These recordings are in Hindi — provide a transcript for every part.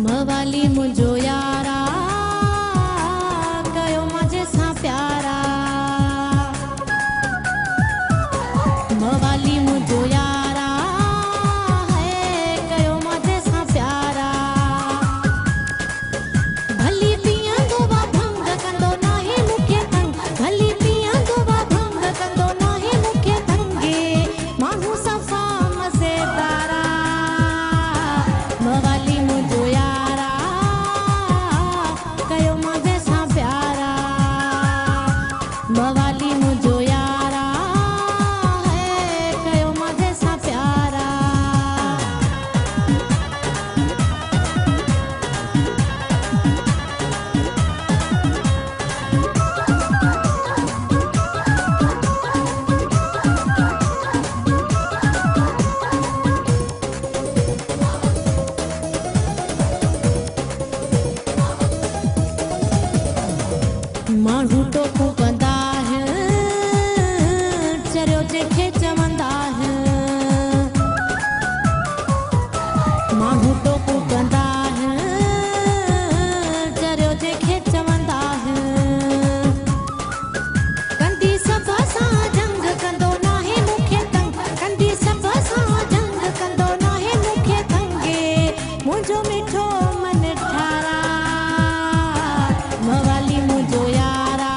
मवाली मुझो यारा कयो मजे सा प्यारा। मवाली मुझो यारा है कयो मजे सा प्यारा। भली पिया गोवा भंग कंदो नाहे मुखे तंग। भली पिया गोवा भंग कंदो नाहे मुखे तंगे। माहू सफा मजेदारा। मवाली मुझो यारा कयो मजे सा प्यारा। मवाली मुझो यारा है कयो मजे सा प्यारा। माण्हू टोकू कंदा आहिनि चरियो जंहिंखे चवंदा आहिनि। माण्हू टोकू कंदा आहिनि चरियो जंहिंखे चवंदा आहिनि। कंदी सभ सां जंग कंदो नाहे मुखे तंग। कंदी सभ सां जंग कंदो नाहे मुखे तंगे। मुंहिंजो मिठो मन ठारा। मवाली मुझो यारा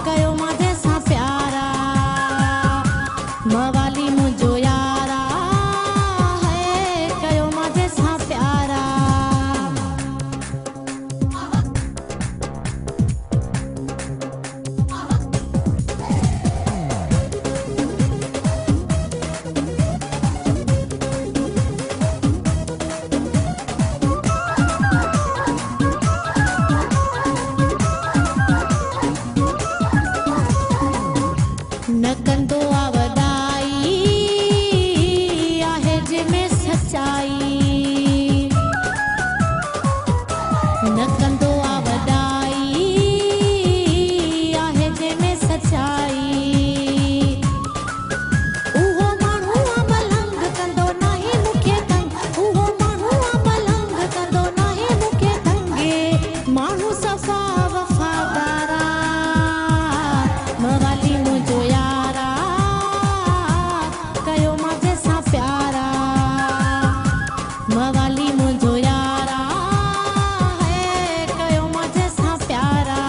कयो मजे सा प्यारा। मवाली मुझो यारा है कयो मजे सा प्यारा। न कंदो आ वॾाई आहे जंहिंमें सचाई। न कंदो आ वॾाई आहे जंहिंमें सचाई। उहो माण्हू आ मलंग कंदो नाहे मुखे तंग। उहो माण्हू आ मलंग कंदो नाहे मुखे तंगे। माण्हू सफ़ा वफ़ादारा। मवाली मुझो यारा कयो मजे सा प्यारा। मवाली मुझो यारा है कयो मजे सा प्यारा।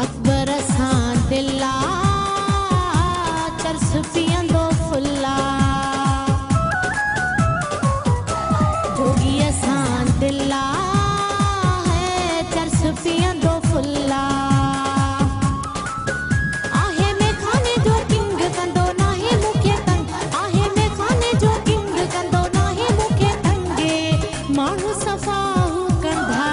अकबर सां दिला चरस पीअंदो फुल्ला। जोगीअ सां दिला है चरस पीअंदो फुल्ला। आहे में खाने जो किंग कंदो नाहे मुखे तंग। आहे में खाने जो किंग कंदो नाहे मुखे तंगे। माण्हू सफ़ा हू कंदा